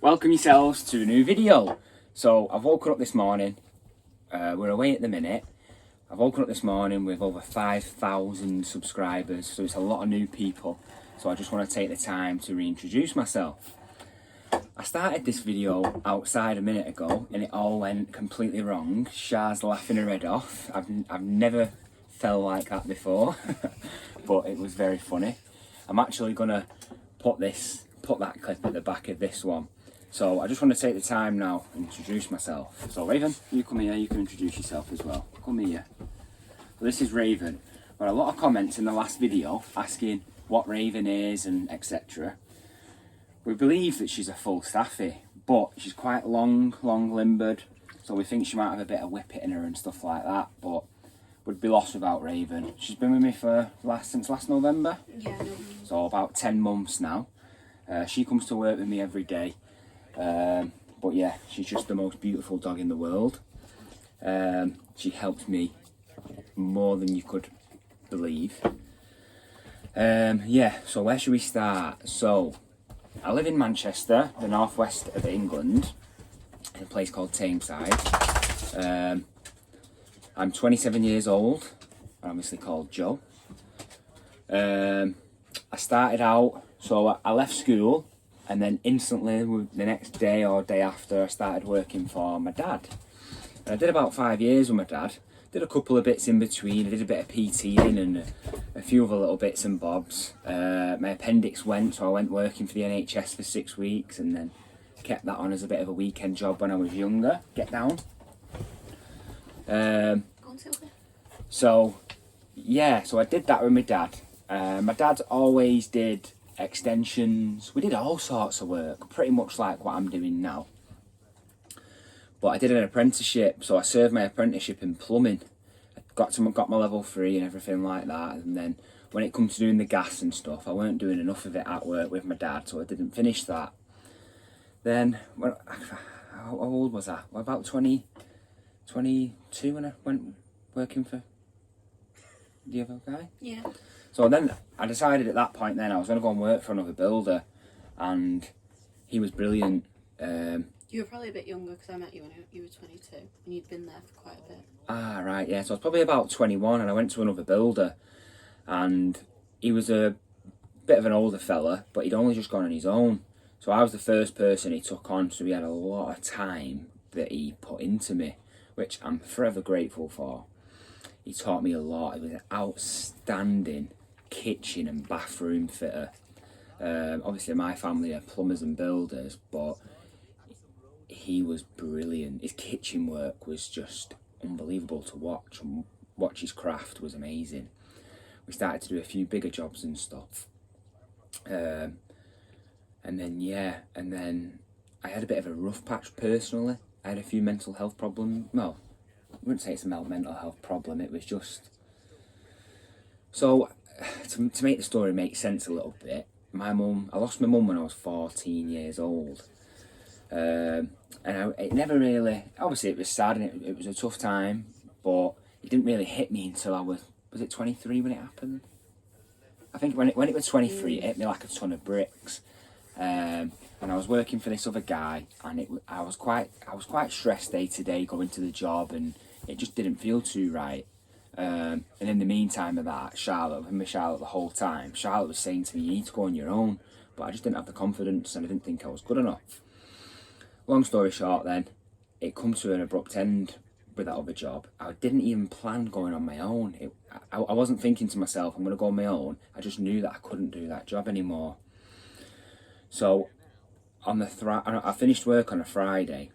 Welcome yourselves to a new video. So I've woken up this morning, we're away at the minute. I've woken up this morning with over 5,000 subscribers, so it's a lot of new people. So I just want to take the time to reintroduce myself. I started this video outside a minute ago and it all went completely wrong. Shah's laughing her head off. I've never felt like that before, but it was very funny. I'm actually gonna put that clip at the back of this one. So I just want to take the time now and introduce myself. So Raven, you come here, you can introduce yourself as well. Come here. So this is Raven. Got a lot of comments in the last video asking what Raven is and etc. We believe that she's a full staffy, but she's quite long-limbed, so we think she might have a bit of whippet in her and stuff like that, but would be lost without Raven. She's been with me since last November. Yeah. So about 10 months now. She comes to work with me every day. But yeah, she's just the most beautiful dog in the world. She helped me more than you could believe. Yeah, so where should we start? So, I live in Manchester, the northwest of England, in a place called Tameside. I'm 27 years old, I'm obviously called Joe. I started out, so I left school, and then instantly, the next day or day after, I started working for my dad. And I did about 5 years with my dad. Did a couple of bits in between. I did a bit of PTing and a few other little bits and bobs. My appendix went, so I went working for the NHS for 6 weeks, and then kept that on as a bit of a weekend job when I was younger. Get down. So, yeah, so I did that with my dad. My dad always did extensions. We did all sorts of work, pretty much like what I'm doing now. But I did an apprenticeship, so I served my apprenticeship in plumbing. I got my level 3 and everything like that, and then when it comes to doing the gas and stuff, I weren't doing enough of it at work with my dad, so I didn't finish that. Then, how old was I? About 22 when I went working for the other guy? Yeah. So then I decided at that point then I was going to go and work for another builder, and he was brilliant. You were probably a bit younger because I met you when you were 22 and you'd been there for quite a bit. Ah, right, yeah. So I was probably about 21 and I went to another builder, and he was a bit of an older fella, but he'd only just gone on his own. So I was the first person he took on, so he had a lot of time that he put into me, which I'm forever grateful for. He taught me a lot. He was an outstanding kitchen and bathroom fitter. Obviously my family are plumbers and builders, but he was brilliant. His kitchen work was just unbelievable to watch, and watch his craft was amazing. We started to do a few bigger jobs and stuff. And then I had a bit of a rough patch personally. I had a few mental health problems. Well, I wouldn't say it's a mental health problem, it was just... So, to make the story make sense a little bit, I lost my mum when I was 14 years old. It never really... Obviously it was sad and it was a tough time, but it didn't really hit me until I was it 23 when it happened? I think when it was 23, it hit me like a ton of bricks. And I was working for this other guy, and I was quite stressed day to day going to the job, and it just didn't feel too right. And in the meantime of that, Charlotte the whole time, Charlotte was saying to me, you need to go on your own, but I just didn't have the confidence and I didn't think I was good enough. Long story short then, it come to an abrupt end with that other job. I didn't even plan going on my own. I wasn't thinking to myself, I'm going to go on my own. I just knew that I couldn't do that job anymore. So I finished work on a Friday,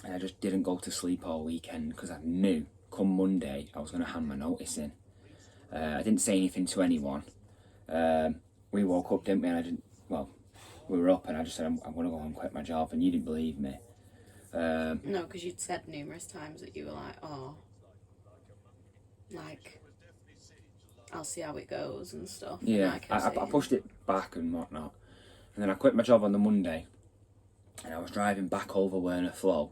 and I just didn't go to sleep all weekend because I knew come Monday I was going to hand my notice in. I didn't say anything to anyone. We woke up, didn't we? And we were up, and I just said, I'm going to go and quit my job, and you didn't believe me. No, because you'd said numerous times that you were like, oh, like, I'll see how it goes and stuff. Yeah, I pushed it back and whatnot. And then I quit my job on the Monday, and I was driving back over Werner Flow,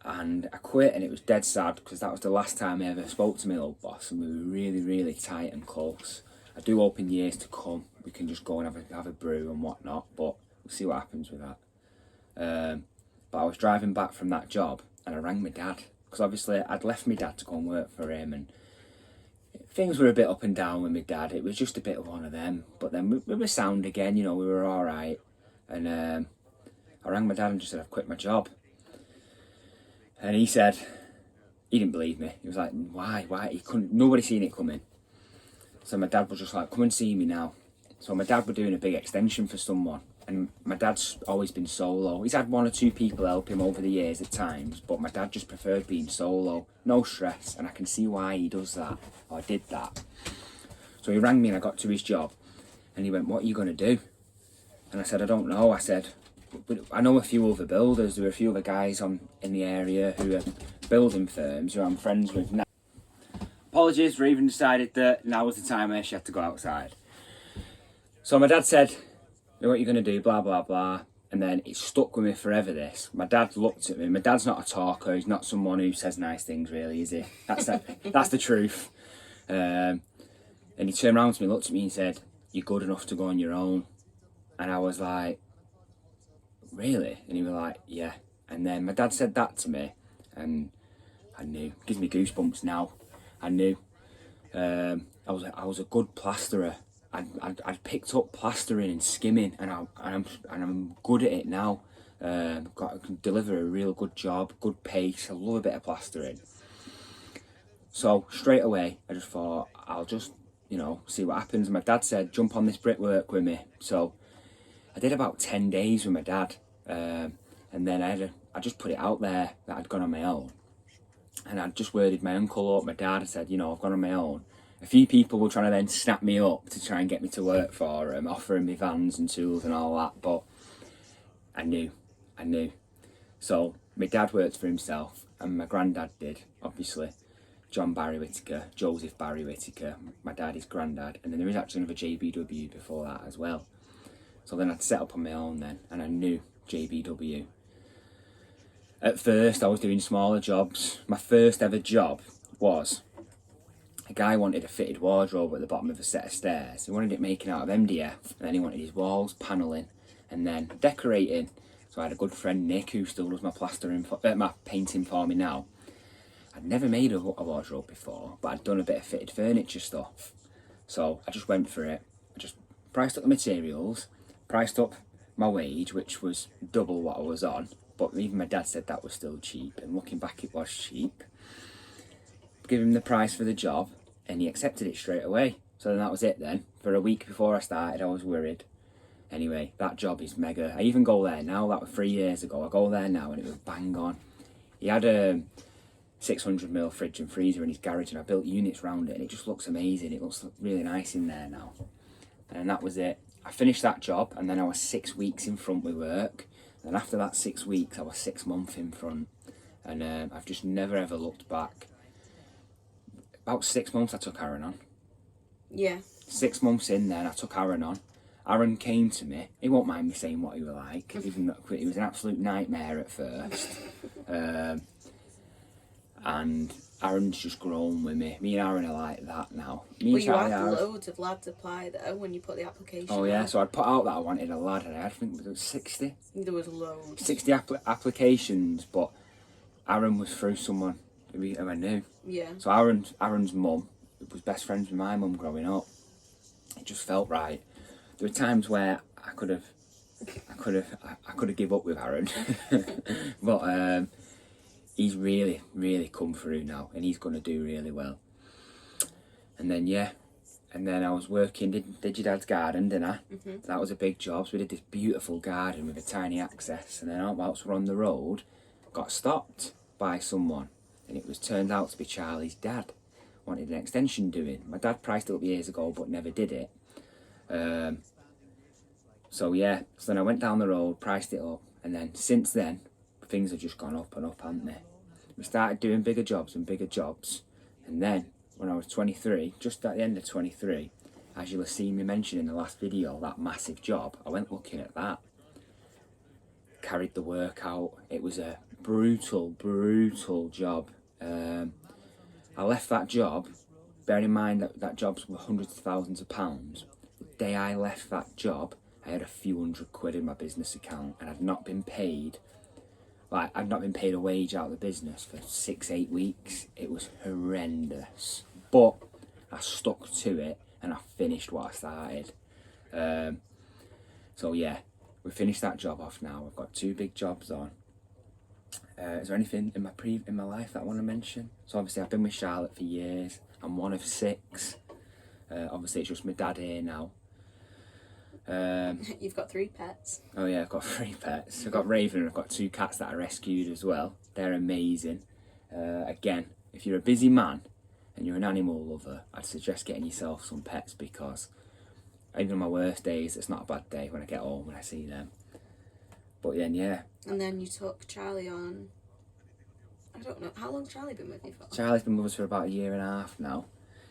and I quit, and it was dead sad because that was the last time I ever spoke to my old boss, and we were really, really tight and close. I do hope in years to come we can just go and have a brew and whatnot, but we'll see what happens with that. But I was driving back from that job and I rang my dad, because obviously I'd left my dad to go and work for him, and things were a bit up and down with my dad. It was just a bit of one of them. But then we were sound again, you know, we were all right. And I rang my dad and just said, I've quit my job. And he said, he didn't believe me. He was like, why? Nobody seen it coming. So my dad was just like, come and see me now. So my dad was doing a big extension for someone. And my dad's always been solo. He's had 1 or 2 people help him over the years at times, but my dad just preferred being solo. No stress, and I can see why he does that, or did that. So he rang me and I got to his job, and he went, what are you going to do? And I said, I don't know. I said, I know a few other builders. There are a few other guys in the area who are building firms who I'm friends with now. Apologies for even decided that now was the time where she had to go outside. So my dad said, what are you going to do, blah, blah, blah. And then it stuck with me forever, this. My dad looked at me. My dad's not a talker. He's not someone who says nice things, really, is he? That's the truth. And he turned around to me, looked at me and said, you're good enough to go on your own. And I was like, really? And he was like, yeah. And then my dad said that to me, and I knew. It gives me goosebumps now. I knew. I was a good plasterer. I'd picked up plastering and skimming, and I'm good at it now. I can deliver a real good job, good pace. I love a bit of plastering. So straight away, I just thought, I'll just, you know, see what happens. My dad said, jump on this brickwork with me. So I did about 10 days with my dad, and then I just put it out there that I'd gone on my own. And I just worded my uncle up, my dad. I said, you know, I've gone on my own. A few people were trying to then snap me up to try and get me to work for them, offering me vans and tools and all that, but I knew. So my dad worked for himself, and my granddad did, obviously. John Barry Whittaker, Joseph Barry Whittaker, my dad, his granddad, and then there was actually another JBW before that as well. So then I'd set up on my own then, and I knew JBW. At first I was doing smaller jobs. My first ever job was, a guy wanted a fitted wardrobe at the bottom of a set of stairs. He wanted it making out of MDF, and then he wanted his walls panelling, and then decorating. So I had a good friend, Nick, who still does my painting for me now. I'd never made a wardrobe before, but I'd done a bit of fitted furniture stuff. So I just went for it. I just priced up the materials, priced up my wage, which was double what I was on, but even my dad said that was still cheap, and looking back it was cheap. Give him the price for the job, and he accepted it straight away. So then that was it then. For a week before I started, I was worried. Anyway, that job is mega. I even go there now. That was 3 years ago. I go there now and it was bang on. He had a 600ml fridge and freezer in his garage, and I built units around it, and it just looks amazing. It looks really nice in there now. And that was it. I finished that job, and then I was 6 weeks in front with work. And after that 6 weeks, I was 6 months in front. And I've just never ever looked back. About 6 months I took Aaron on. Yeah. 6 months in there, I took Aaron on. Aaron came to me. He won't mind me saying what he was like, even though it was an absolute nightmare at first. And Aaron's just grown with me. Me and Aaron are like that now. Well, you had loads of lads apply though when you put the application Oh yeah, out. So I'd put out that I wanted a lad, and I think there was 60. There was loads. 60 applications, but Aaron was through someone who I knew. Yeah. So Aaron's mum was best friends with my mum growing up. It just felt right. There were times where I could have give up with Aaron, but he's really come through now, and he's going to do really well. And then I was working. Did your dad's garden, didn't I? Mm-hmm. That was a big job. So we did this beautiful garden with a tiny access, and then whilst we're on the road, got stopped by someone, and it was turned out to be Charlie's dad. Wanted an extension doing. My dad priced it up years ago, but never did it. So then I went down the road, priced it up, and then since then, things have just gone up and up, haven't they? We started doing bigger jobs, and then when I was 23, just at the end of 23, as you'll have seen me mention in the last video, that massive job, I went looking at that. Carried the work out. It was a brutal job. I left that job, bearing in mind that jobs were hundreds of thousands of pounds. The day I left that job, I had a few £100 in my business account, and I'd not been paid. Like, I'd not been paid a wage out of the business for 6-8 weeks. It was horrendous. But I stuck to it, and I finished what I started. So yeah, we finished that job off now. I've got 2 big jobs on. Is there anything in my life that I want to mention? So obviously I've been with Charlotte for years. I'm one of 6. Obviously it's just my dad here now. You've got 3 pets. Oh yeah, I've got 3 pets. I've got Raven and I've got 2 cats that I rescued as well. They're amazing. Again, if you're a busy man and you're an animal lover, I'd suggest getting yourself some pets, because even on my worst days, it's not a bad day when I get home and I see them. But then, yeah. And then you took Charlie on, I don't know, how long's Charlie been with you for? Charlie's been with us for about 1.5 years now.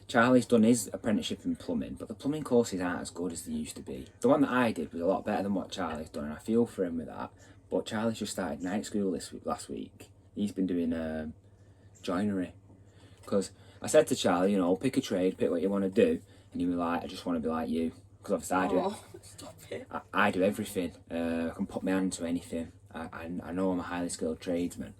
Charlie's done his apprenticeship in plumbing, but the plumbing courses aren't as good as they used to be. The one that I did was a lot better than what Charlie's done, and I feel for him with that. But Charlie's just started night school last week. He's been doing joinery. Because I said to Charlie, you know, pick a trade, pick what you want to do. And he was like, I just want to be like you. Because obviously I do it. Stop it. I do everything. I can put my hand to anything. I know I'm a highly skilled tradesman.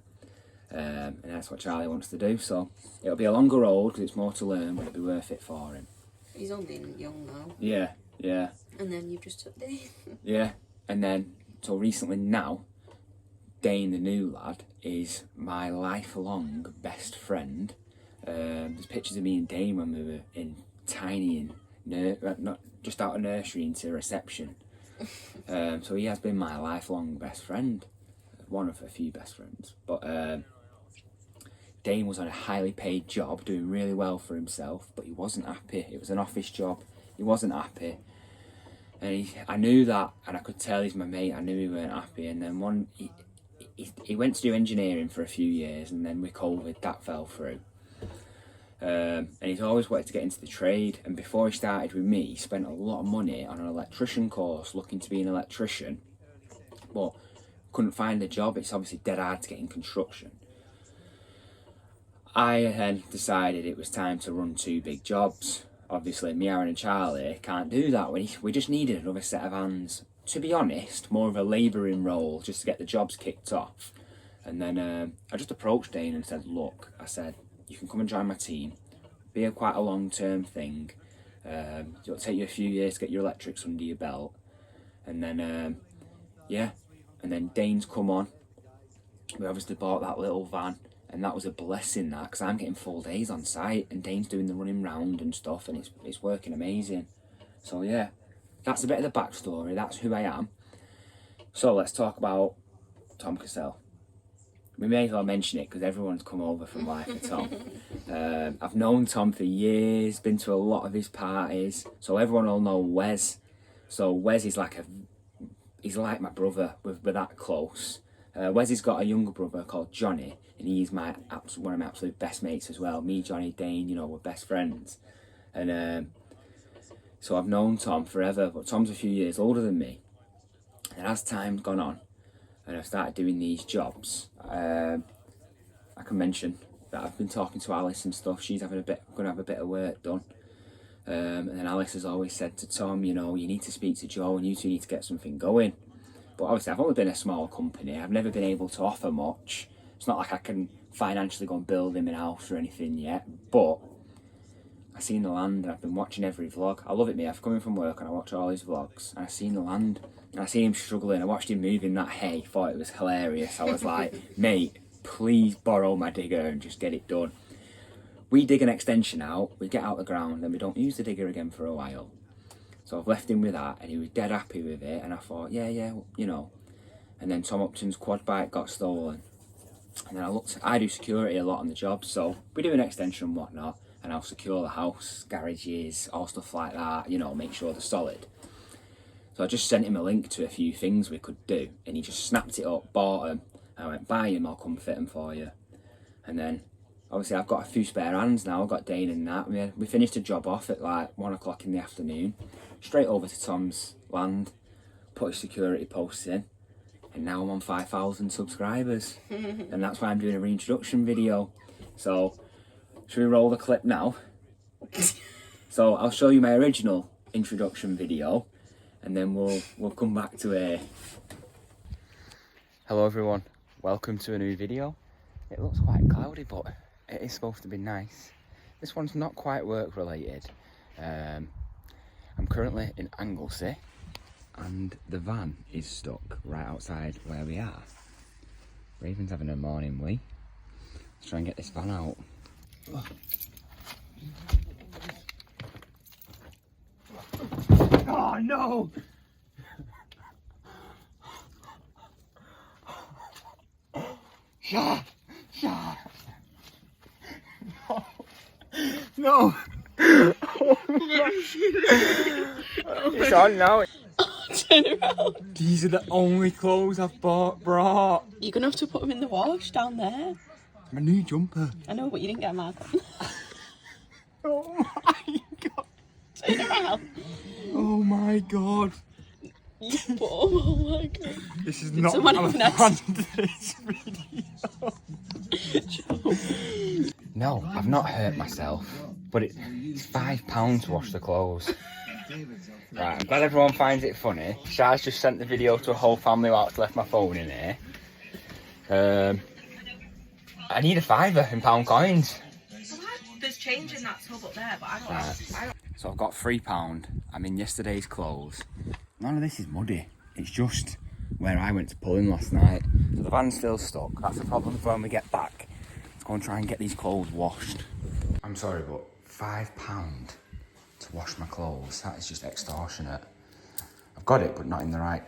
And that's what Charlie wants to do. So it'll be a longer road because it's more to learn, but it'll be worth it for him. He's only young now. Yeah. And then you just took Dane. Yeah. And then, so recently now, Dane, the new lad, is my lifelong best friend. There's pictures of me and Dane when we were in tiny, not just out of nursery into reception. So he has been my lifelong best friend. One of a few best friends. But Dane was on a highly paid job, doing really well for himself, but he wasn't happy. It was an office job. He wasn't happy. And I knew that, and I could tell he's my mate. I knew he weren't happy. And then he went to do engineering for a few years, and then with COVID, that fell through. And he's always wanted to get into the trade. And before he started with me, he spent a lot of money on an electrician course, looking to be an electrician, but couldn't find a job. It's obviously dead hard to get in construction. I then decided it was time to run 2 big jobs. Obviously, me, Aaron and Charlie can't do that. We just needed another set of hands. To be honest, more of a labouring role, just to get the jobs kicked off. And then I just approached Dane and said, look, I said, you can come and join my team. Be quite a long-term thing. It'll take you a few years to get your electrics under your belt. And then, yeah. And then Dane's come on. We obviously bought that little van. And that was a blessing, that, because I'm getting full days on site, and Dane's doing the running round and stuff, and it's working amazing. So yeah, that's a bit of the backstory. That's who I am. So let's talk about Tom Cassell. We may as well mention it because everyone's come over from Life with Tom. I've known Tom for years, been to a lot of his parties, so everyone will know Wes. So Wes is he's like my brother. We're that close. Wes has got a younger brother called Johnny, and he's one of my absolute best mates as well. Me, Johnny, Dane, you know, we're best friends. And so I've known Tom forever, but Tom's a few years older than me. And as time's gone on, and I've started doing these jobs, I can mention that I've been talking to Alice and stuff. She's going to have a bit of work done. And then Alice has always said to Tom, you know, you need to speak to Joe, and you two need to get something going. But obviously I've only been a small company. I've never been able to offer much. It's not like I can financially go and build him an house or anything yet. But I've seen the land, and I've been watching every vlog. I love it, mate. I've come in from work and I watch all his vlogs, and I've seen the land. And I seen him struggling. I watched him moving that hay. Thought it was hilarious. I was like, mate, please borrow my digger and just get it done. We dig an extension out, we get out the ground, and we don't use the digger again for a while. So I've left him with that, and he was dead happy with it, and I thought, yeah, you know. And then Tom Upton's quad bike got stolen. And then I do security a lot on the job, so we do an extension and whatnot, and I'll secure the house, garages, all stuff like that, you know, make sure they're solid. So I just sent him a link to a few things we could do, and he just snapped it up, bought them. I went, buy them, I'll come fit them for you. And then, obviously I've got a few spare hands now, I've got Dane and that. We finished the job off at like 1 o'clock in the afternoon, straight over to Tom's land, put his security posts in, and now I'm on 5,000 subscribers. And that's why I'm doing a reintroduction video. So, should we roll the clip now? So I'll show you my original introduction video, and then we'll come back to a. Hello everyone, welcome to a new video. It looks quite cloudy, but it is supposed to be nice. This one's not quite work related. I'm currently in Anglesey and the van is stuck right outside where we are. Raven's having a morning wee. Let's try and get this van out. Oh no! Shah! Shah! No! It's on now. Turn around. These are the only clothes I've brought. You're gonna have to put them in the wash down there. My new jumper. I know, but you didn't get a mark on. Oh my god. Turn around. Oh my god. You put them, oh my god. This is not someone how I have an planned this video. No, I've not hurt myself, but it's £5 to wash the clothes. Right, I'm glad everyone finds it funny. Shah's just sent the video to a whole family whilst I left my phone in here. I need a £5 in pound coins. There's change in that tub up there, but I don't know. So I've got £3. I'm in yesterday's clothes. None of this is muddy. It's just where I went to pull in last night. So the van's still stuck. That's the problem for when we get back. Let's go and try and get these clothes washed. I'm sorry, but £5 to wash my clothes, that is just extortionate. I've got it, but not in the right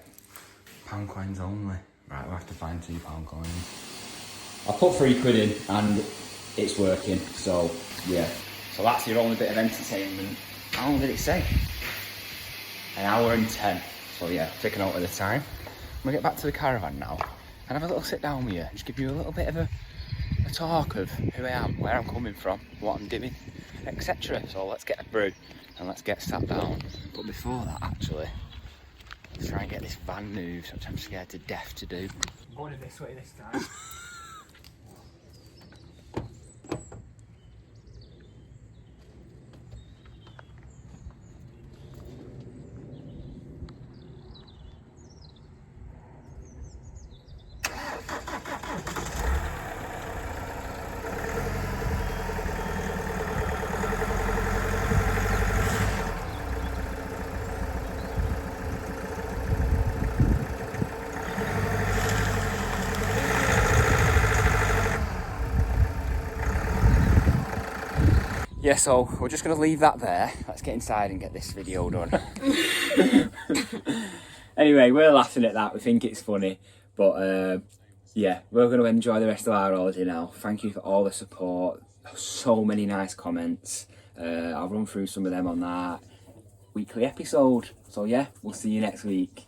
pound coins only. Right, we'll have to find £2 coins. I put £3 in and it's working, so yeah. So that's your only bit of entertainment. How long did it say? 1 hour and 10. So yeah, taking out of the time. We'll get back to the caravan now and have a little sit down with you. Just give you a little bit of a talk of who I am, where I'm coming from, what I'm doing, etc. So let's get a brew and let's get sat down. But before that, actually, let's try and get this van moved, which I'm scared to death to do. I'm going this way this time. Yeah, so we're just going to leave that there. Let's get inside and get this video done. Anyway, we're laughing at that. We think it's funny. But yeah, we're going to enjoy the rest of our holiday now. Thank you for all the support. So many nice comments. I'll run through some of them on that weekly episode. So yeah, we'll see you next week.